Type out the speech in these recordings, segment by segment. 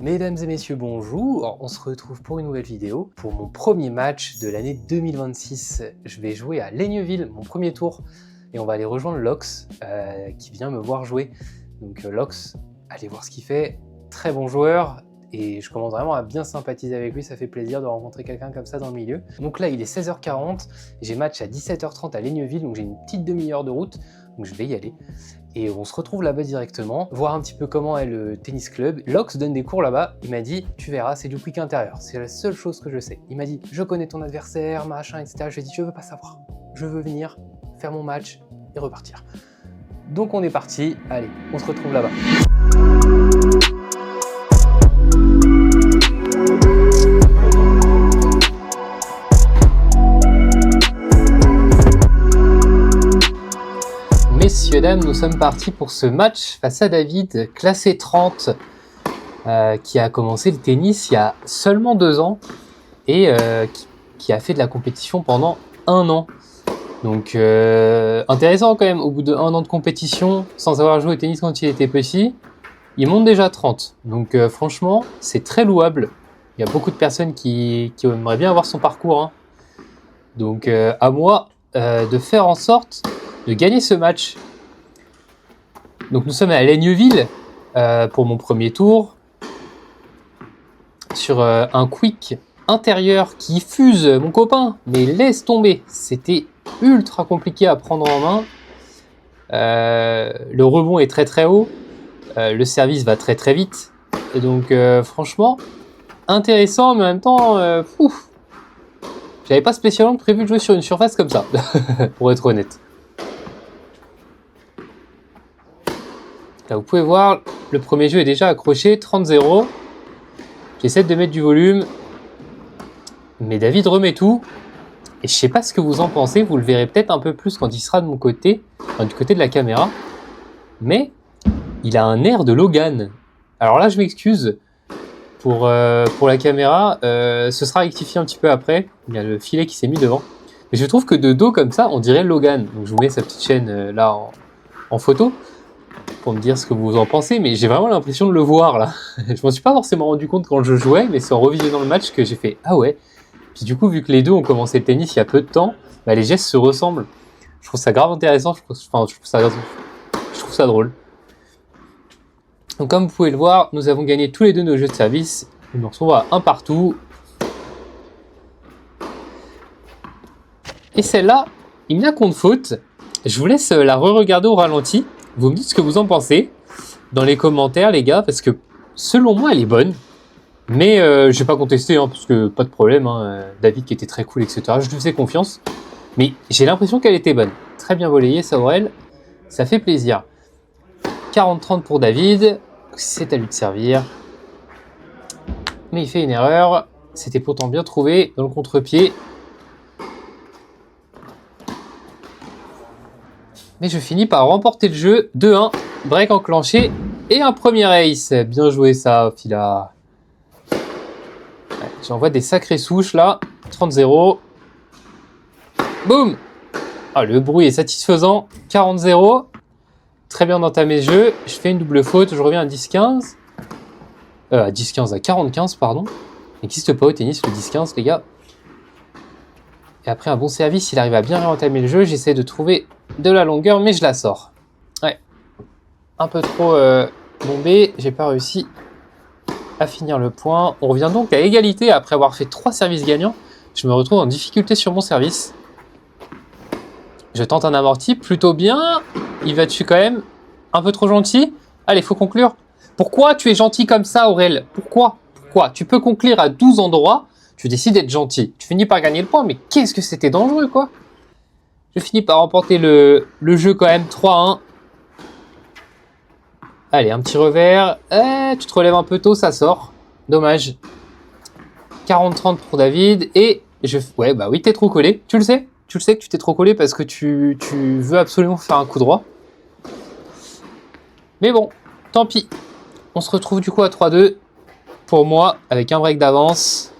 Mesdames et messieurs, bonjour. On se retrouve pour une nouvelle vidéo. Pour mon premier match de l'année 2026, je vais jouer à Laigneville, mon premier tour. Et on va aller rejoindre Lox, qui vient me voir jouer. Donc Lox, allez voir ce qu'il fait. Très bon joueur. Et je commence vraiment à bien sympathiser avec lui. Ça fait plaisir de rencontrer quelqu'un comme ça dans le milieu. Donc là, il est 16h40. J'ai match à 17h30 à Laigneville. Donc j'ai une petite demi-heure de route. Donc je vais y aller. Et on se retrouve là-bas directement, voir un petit peu comment est le tennis club. Lox donne des cours là-bas, il m'a dit, tu verras, c'est du quick intérieur, c'est la seule chose que je sais. Il m'a dit, je connais ton adversaire, machin, etc. Je lui ai dit, je veux pas savoir, je veux venir, faire mon match et repartir. Donc on est parti, allez, on se retrouve là-bas. Messieurs, dames, nous sommes partis pour ce match face à David, classé 30, qui a commencé le tennis il y a seulement 2 ans et qui a fait de la compétition pendant 1 an. Donc intéressant quand même, au bout de 1 an de compétition, sans avoir joué au tennis quand il était petit, il monte déjà à 30. Donc franchement, c'est très louable. Il y a beaucoup de personnes qui aimeraient bien avoir son parcours, hein. Donc à moi de faire en sorte de gagner ce match. Donc nous sommes à Laigneville pour mon premier tour sur un quick intérieur qui fuse mon copain, mais laisse tomber, c'était ultra compliqué à prendre en main. Le rebond est très très haut, le service va très très vite, et donc franchement intéressant, mais en même temps j'avais pas spécialement prévu de jouer sur une surface comme ça pour être honnête. Là, vous pouvez voir, le premier jeu est déjà accroché, 30-0. J'essaie de mettre du volume, mais David remet tout. Et je sais pas ce que vous en pensez, vous le verrez peut-être un peu plus quand il sera de mon côté, enfin, du côté de la caméra. Mais il a un air de Logan. Alors là, je m'excuse pour la caméra, ce sera rectifié un petit peu après. Il y a le filet qui s'est mis devant. Mais je trouve que de dos comme ça, on dirait Logan. Donc je vous mets sa petite chaîne là en photo pour me dire ce que vous en pensez, mais j'ai vraiment l'impression de le voir là. Je m'en suis pas forcément rendu compte quand je jouais, mais c'est en revisionnant le match que j'ai fait ah ouais. Puis du coup, vu que les deux ont commencé le tennis il y a peu de temps, bah, les gestes se ressemblent. Je trouve ça grave intéressant, je trouve ça drôle. Donc comme vous pouvez le voir, nous avons gagné tous les deux nos jeux de service. Nous nous retrouvons à 1 partout. Et celle-là, il n'y a contre faute. Je vous laisse la re-regarder au ralenti. Vous me dites ce que vous en pensez dans les commentaires, les gars, parce que selon moi, elle est bonne. Mais je vais pas contester, hein, parce que pas de problème. Hein, David qui était très cool, etc. Je lui faisais confiance. Mais j'ai l'impression qu'elle était bonne. Très bien volleyée, Saurel. Ça fait plaisir. 40-30 pour David. C'est à lui de servir. Mais il fait une erreur. C'était pourtant bien trouvé dans le contre-pied. Mais je finis par remporter le jeu, 2-1, break enclenché et un premier ace. Bien joué ça, Fila. Ouais, j'envoie des sacrées souches là, 30-0. Boum. Ah, le bruit est satisfaisant, 40-0. Très bien entamé le jeu, je fais une double faute, je reviens à 10-15. À 10-15, à 40-15, pardon. Il n'existe pas au tennis le 10-15, les gars. Et après un bon service, il arrive à bien réentamer le jeu. J'essaie de trouver de la longueur, mais je la sors. Ouais, un peu trop bombé. J'ai pas réussi à finir le point. On revient donc à égalité après avoir fait 3 services gagnants. Je me retrouve en difficulté sur mon service. Je tente un amorti, plutôt bien. Il va dessus quand même. Un peu trop gentil. Allez, faut conclure. Pourquoi tu es gentil comme ça, Aurel? Pourquoi tu peux conclure à 12 endroits. Tu décides d'être gentil. Tu finis par gagner le point, mais qu'est-ce que c'était dangereux, quoi. Je finis par remporter le jeu quand même, 3-1. Allez, un petit revers. Tu te relèves un peu tôt, ça sort. Dommage. 40-30 pour David. Et ouais, bah oui, t'es trop collé. Tu le sais que tu t'es trop collé parce que tu veux absolument faire un coup droit. Mais bon, tant pis. On se retrouve du coup à 3-2. Pour moi, avec un break d'avance.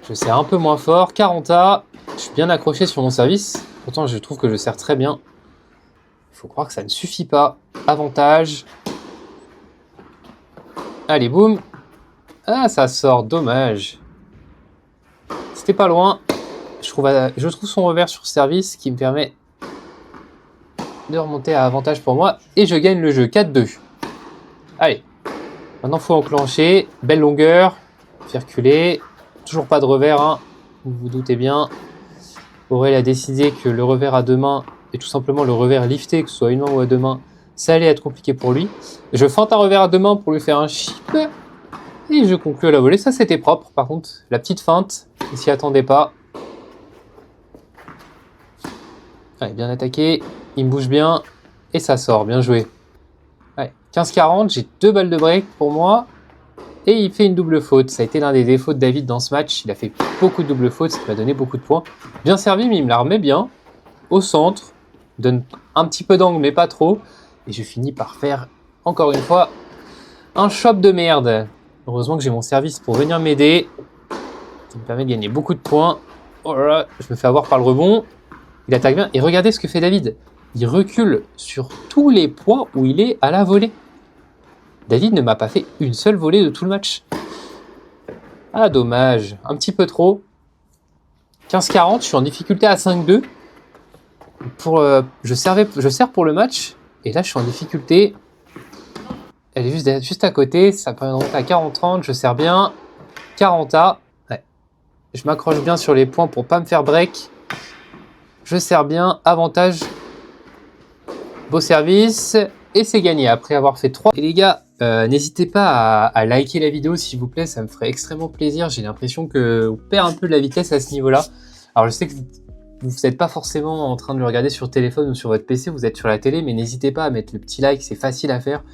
Je serre un peu moins fort. 40A. Je suis bien accroché sur mon service. Pourtant, je trouve que je sers très bien. Il faut croire que ça ne suffit pas. Avantage. Allez, boum. Ah, ça sort, dommage. C'était pas loin. Je trouve son revers sur service qui me permet de remonter à avantage pour moi. Et je gagne le jeu, 4-2. Allez. Maintenant, il faut enclencher. Belle longueur. Circuler. Toujours pas de revers, hein. Vous vous doutez bien. Aurel a décidé que le revers à deux mains, et tout simplement le revers lifté, que ce soit une main ou à deux mains, ça allait être compliqué pour lui. Je feinte un revers à deux mains pour lui faire un chip. Et je conclue à la volée. Ça, c'était propre. Par contre, la petite feinte, il s'y attendait pas. Allez, bien attaqué. Il me bouge bien. Et ça sort. Bien joué. Allez, 15-40. J'ai 2 balles de break pour moi. Et il fait une double faute. Ça a été l'un des défauts de David dans ce match. Il a fait beaucoup de double fautes, ce qui m'a donné beaucoup de points. Bien servi, mais il me la remet bien. Au centre. Il donne un petit peu d'angle, mais pas trop. Et je finis par faire, encore une fois, un shop de merde. Heureusement que j'ai mon service pour venir m'aider. Ça me permet de gagner beaucoup de points. Oh là là, je me fais avoir par le rebond. Il attaque bien. Et regardez ce que fait David. Il recule sur tous les points où il est à la volée. David ne m'a pas fait une seule volée de tout le match. Ah, dommage. Un petit peu trop. 15-40, je suis en difficulté à 5-2. Je sers pour le match. Et là, je suis en difficulté. Elle est juste à côté. Ça permet de monter à 40-30. Je sers bien. 40A. Ouais. Je m'accroche bien sur les points pour pas me faire break. Je sers bien. Avantage. Beau service. Et c'est gagné après avoir fait 3. Et les gars, n'hésitez pas à liker la vidéo s'il vous plaît, ça me ferait extrêmement plaisir. J'ai l'impression que on perd un peu de la vitesse à ce niveau-là. Alors je sais que vous n'êtes pas forcément en train de le regarder sur téléphone ou sur votre PC, vous êtes sur la télé, mais n'hésitez pas à mettre le petit like, c'est facile à faire.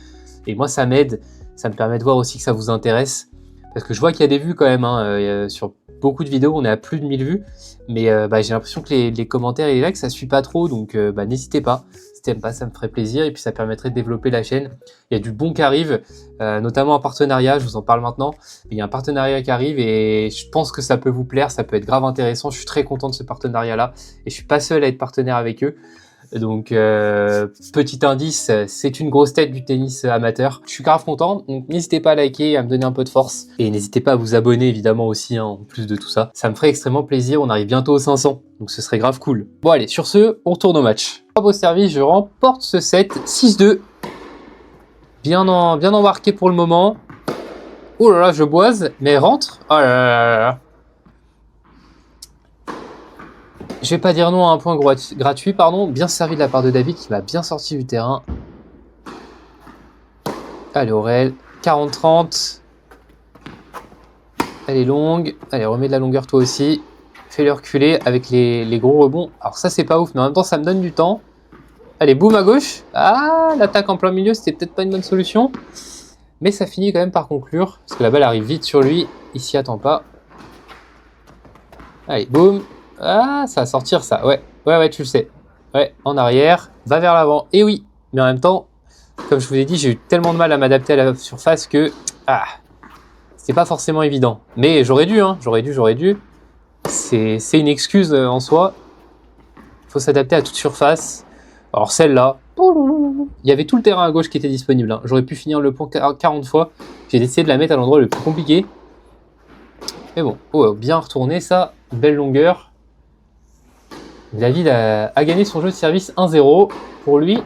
Et moi ça m'aide, ça me permet de voir aussi que ça vous intéresse. Parce que je vois qu'il y a des vues quand même, hein, sur beaucoup de vidéos, on est à plus de 1000 vues. Mais j'ai l'impression que les commentaires et les likes, ça suit pas trop, donc n'hésitez pas. Si t'aimes pas, ça me ferait plaisir et puis ça permettrait de développer la chaîne. Il y a du bon qui arrive, notamment un partenariat, je vous en parle maintenant. Il y a un partenariat qui arrive et je pense que ça peut vous plaire, ça peut être grave intéressant. Je suis très content de ce partenariat-là et je suis pas seul à être partenaire avec eux. Donc petit indice, c'est une grosse tête du tennis amateur. Je suis grave content, donc n'hésitez pas à liker, à me donner un peu de force. Et n'hésitez pas à vous abonner évidemment aussi, hein, en plus de tout ça. Ça me ferait extrêmement plaisir, on arrive bientôt aux 500, donc ce serait grave cool. Bon allez, sur ce, on retourne au match. Beau service, je remporte ce set, 6-2. Bien embarqué pour le moment. Oh là là, je boise, mais rentre. Oh là là là là. Je vais pas dire non à un point gratuit, pardon. Bien servi de la part de David qui m'a bien sorti du terrain. Allez Aurel, 40-30. Elle est longue. Allez, remets de la longueur toi aussi. Fais-le reculer avec les gros rebonds. Alors ça c'est pas ouf, mais en même temps ça me donne du temps. Allez, boum à gauche. Ah, l'attaque en plein milieu, c'était peut-être pas une bonne solution. Mais ça finit quand même par conclure. Parce que la balle arrive vite sur lui. Il s'y attend pas. Allez, boum. Ah, ça va sortir ça, ouais, tu le sais. Ouais, en arrière, va vers l'avant. Et oui, mais en même temps, comme je vous ai dit, j'ai eu tellement de mal à m'adapter à la surface que c'était pas forcément évident. Mais j'aurais dû, hein, j'aurais dû. C'est une excuse en soi. Il faut s'adapter à toute surface. Alors celle-là, il y avait tout le terrain à gauche qui était disponible. Hein. J'aurais pu finir le point 40 fois. J'ai essayé de la mettre à l'endroit le plus compliqué. Mais bon, bien retourné ça, belle longueur. David a gagné son jeu de service 1-0. Pour lui,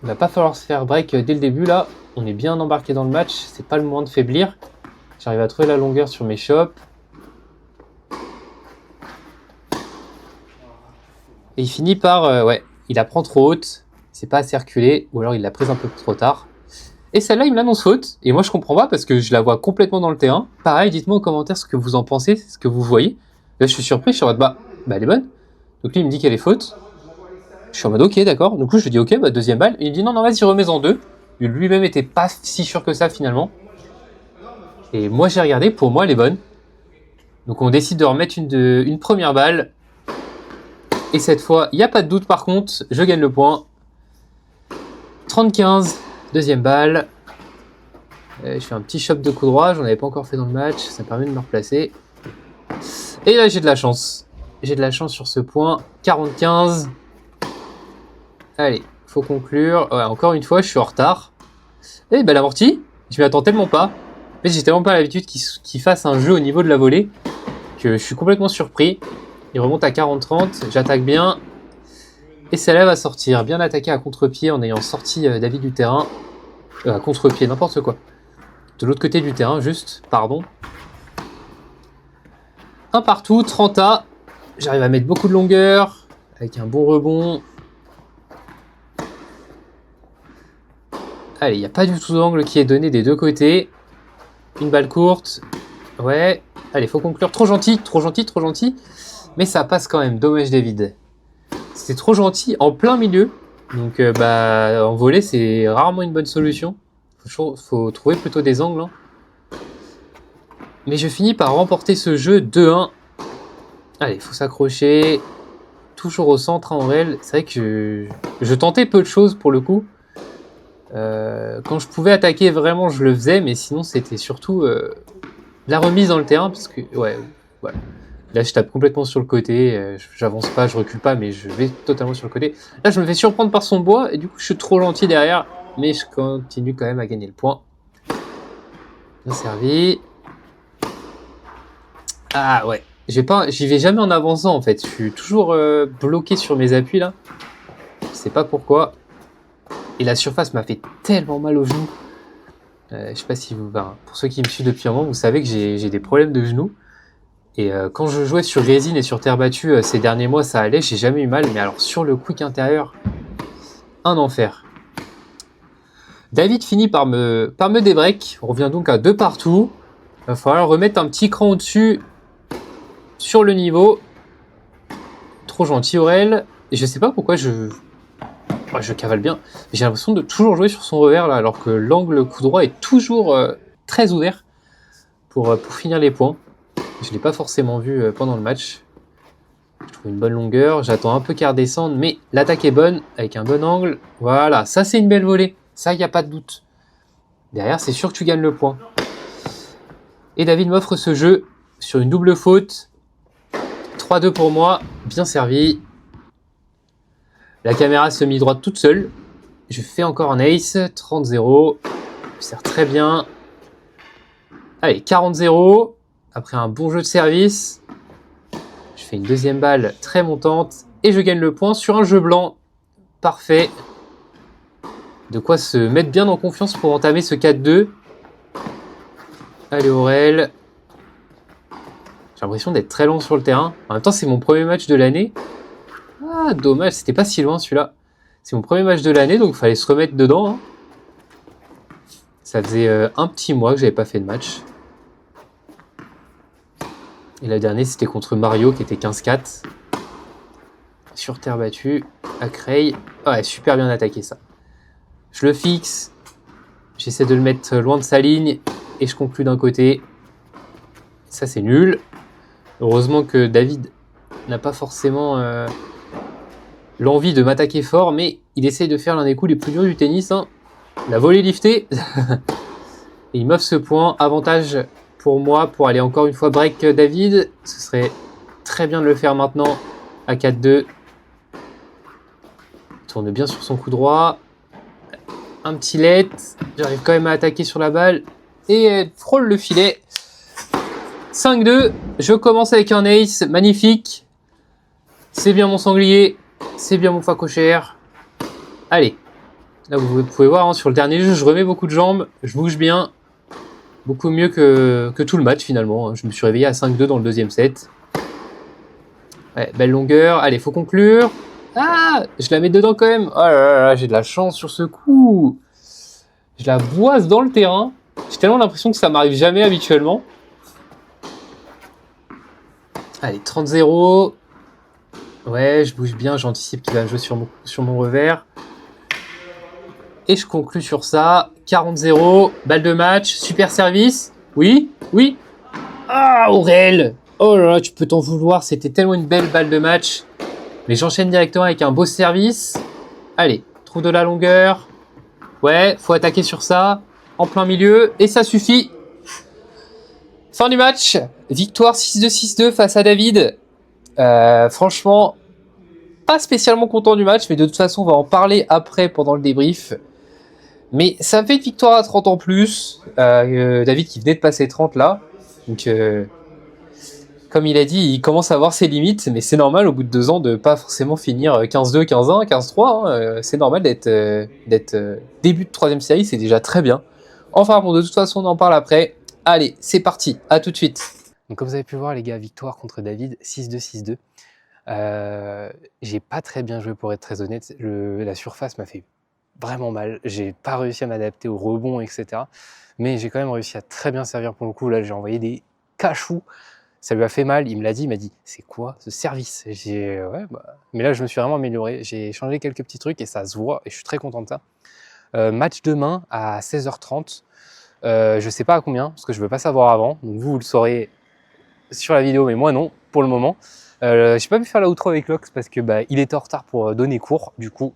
il va pas falloir se faire break dès le début là. On est bien embarqué dans le match. C'est pas le moment de faiblir. J'arrive à trouver la longueur sur mes chops. Et il finit par... il la prend trop haute. C'est pas assez reculé. Ou alors il l'a prise un peu trop tard. Et celle-là, il me l'annonce faute. Et moi, je comprends pas parce que je la vois complètement dans le terrain. Pareil, dites-moi en commentaire ce que vous en pensez, ce que vous voyez. Là, je suis surpris, je suis en mode, bah, elle est bonne. Donc lui, il me dit qu'elle est faute. Je suis en mode, ok, d'accord. Du coup, je lui dis, ok, deuxième balle. Et il me dit, non, vas-y, remets-en deux. Lui-même était pas si sûr que ça, finalement. Et moi, j'ai regardé, pour moi, elle est bonne. Donc on décide de remettre une première balle. Et cette fois, il n'y a pas de doute, par contre, je gagne le point. 30-15, deuxième balle. Je fais un petit chop de coup droit, j'en avais pas encore fait dans le match. Ça me permet de me replacer. Et là, j'ai de la chance. j'ai de la chance sur ce point. 45. Allez, faut conclure. Ouais, encore une fois, je suis en retard. Eh ben l'amorti, je m'y attends tellement pas. Mais j'ai tellement pas l'habitude qu'il fasse un jeu au niveau de la volée que je suis complètement surpris. Il remonte à 40-30, j'attaque bien. Et celle-là va sortir. Bien attaqué à contre-pied en ayant sorti David du terrain. À contre-pied, n'importe quoi. De l'autre côté du terrain, juste, pardon. Un partout, 30A. J'arrive à mettre beaucoup de longueur, avec un bon rebond. Allez, il n'y a pas du tout d'angle qui est donné des deux côtés. Une balle courte. Ouais. Allez, faut conclure. Trop gentil, trop gentil, trop gentil. Mais ça passe quand même. Dommage, David. C'était trop gentil en plein milieu. Donc, en volley, c'est rarement une bonne solution. Faut trouver plutôt des angles. Hein. Mais je finis par remporter ce jeu 2-1. Allez, faut s'accrocher. Toujours au centre, en réel. C'est vrai que je tentais peu de choses pour le coup. Quand je pouvais attaquer vraiment, je le faisais. Mais sinon, c'était surtout la remise dans le terrain. Parce que, ouais, voilà. Là, je tape complètement sur le côté. J'avance pas, je recule pas, mais je vais totalement sur le côté. Là, je me fais surprendre par son bois. Et du coup, je suis trop gentil derrière. Mais je continue quand même à gagner le point. Bien servi. Ah ouais. J'y vais jamais en avançant en fait. Je suis toujours bloqué sur mes appuis là. Je sais pas pourquoi. Et la surface m'a fait tellement mal aux genoux. Je sais pas si vous... pour ceux qui me suivent depuis un moment, vous savez que j'ai des problèmes de genoux. Et quand je jouais sur résine et sur terre battue ces derniers mois, ça allait. J'ai jamais eu mal. Mais alors sur le quick intérieur, un enfer. David finit par me débreak. On revient donc à 2 partout. Il va falloir remettre un petit cran au-dessus sur le niveau. Trop gentil Aurel. Et je sais pas pourquoi je cavale bien. J'ai l'impression de toujours jouer sur son revers là, alors que l'angle coup droit est toujours très ouvert pour finir les points. Je ne l'ai pas forcément vu pendant le match. Je trouve une bonne longueur. J'attends un peu qu'elle redescende, mais l'attaque est bonne avec un bon angle. Voilà, ça c'est une belle volée. Ça, il n'y a pas de doute. Derrière, c'est sûr que tu gagnes le point. Et David m'offre ce jeu sur une double faute. 3-2 pour moi. Bien servi. La caméra se met droite toute seule. Je fais encore un ace. 30-0. Je sers très bien. Allez, 40-0. Après un bon jeu de service. Je fais une deuxième balle très montante. Et je gagne le point sur un jeu blanc. Parfait. De quoi se mettre bien en confiance pour entamer ce 4-2. Allez Aurel. J'ai l'impression d'être très lent sur le terrain. En même temps, c'est mon premier match de l'année. Ah, dommage, c'était pas si loin celui-là. C'est mon premier match de l'année, donc il fallait se remettre dedans. Hein. Ça faisait un petit mois que j'avais pas fait de match. Et la dernière, c'était contre Mario, qui était 15-4. Sur terre battue, à Creil. Ouais, super bien attaqué ça. Je le fixe. J'essaie de le mettre loin de sa ligne. Et je conclue d'un côté. Ça, c'est nul. Heureusement que David n'a pas forcément l'envie de m'attaquer fort, mais il essaye de faire l'un des coups les plus durs du tennis. Hein. La volée liftée. Et il m'offre ce point. Avantage pour moi pour aller encore une fois break David. Ce serait très bien de le faire maintenant à 4-2. Il tourne bien sur son coup droit. Un petit let. J'arrive quand même à attaquer sur la balle. Et elle frôle le filet. 5-2. Je commence avec un ace. Magnifique. C'est bien mon sanglier. C'est bien mon facochère. Allez. Là, vous pouvez voir, hein, sur le dernier jeu, je remets beaucoup de jambes. Je bouge bien. Beaucoup mieux que tout le match, finalement. Je me suis réveillé à 5-2 dans le deuxième set. Ouais, belle longueur. Allez, faut conclure. Ah, je la mets dedans quand même. Oh là là, j'ai de la chance sur ce coup. Je la boise dans le terrain. J'ai tellement l'impression que ça m'arrive jamais habituellement. Allez, 30-0. Ouais, je bouge bien. J'anticipe qu'il va jouer sur mon revers. Et je conclue sur ça. 40-0. Balle de match. Super service. Oui, oui. Ah, Aurel. Oh là là, tu peux t'en vouloir. C'était tellement une belle balle de match. Mais j'enchaîne directement avec un beau service. Allez, trouve de la longueur. Ouais, faut attaquer sur ça. En plein milieu. Et ça suffit. Fin du match. Victoire 6-2, 6-2 face à David. Franchement, pas spécialement content du match, mais de toute façon, on va en parler après pendant le débrief. Mais ça me fait une victoire à 30 en plus. David qui venait de passer 30 là. Donc, comme il a dit, il commence à avoir ses limites, mais c'est normal au bout de 2 ans de pas forcément finir 15-2, 15-1, 15-3. Hein. C'est normal d'être début de 3ème série, c'est déjà très bien. Enfin bon, de toute façon, on en parle après. Allez, c'est parti, à tout de suite. Donc comme vous avez pu voir les gars, victoire contre David, 6-2, 6-2. J'ai pas très bien joué pour être très honnête, la surface m'a fait vraiment mal, j'ai pas réussi à m'adapter au rebond, etc. Mais j'ai quand même réussi à très bien servir pour le coup, là j'ai envoyé des cachous, ça lui a fait mal, il me l'a dit, il m'a dit « c'est quoi ce service ?» Ouais, bah... Mais là je me suis vraiment amélioré, j'ai changé quelques petits trucs et ça se voit et je suis très content de ça. Match demain à 16h30, je sais pas à combien, parce que je veux pas savoir avant, donc vous le saurez sur la vidéo, mais moi non, pour le moment. J'ai pas pu faire la outro avec Lox parce que il était en retard pour donner cours, du coup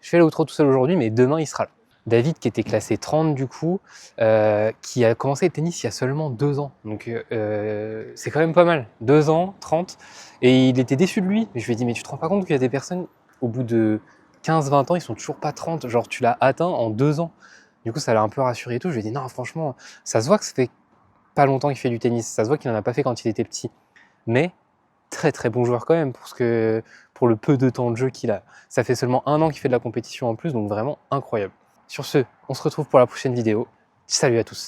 je fais la outro tout seul aujourd'hui, mais demain il sera là. David qui était classé 30 du coup, qui a commencé le tennis il y a seulement 2 ans, donc c'est quand même pas mal, 2 ans, 30, et il était déçu de lui, mais je lui ai dit mais tu te rends pas compte qu'il y a des personnes au bout de 15-20 ans, ils sont toujours pas 30, genre tu l'as atteint en 2 ans. Du coup ça l'a un peu rassuré et tout, je lui ai dit non franchement, ça se voit que ça fait pas longtemps qu'il fait du tennis, ça se voit qu'il en a pas fait quand il était petit, mais très très bon joueur quand même pour le peu de temps de jeu qu'il a. Ça fait seulement 1 an qu'il fait de la compétition en plus, donc vraiment incroyable. Sur ce, on se retrouve pour la prochaine vidéo. Salut à tous.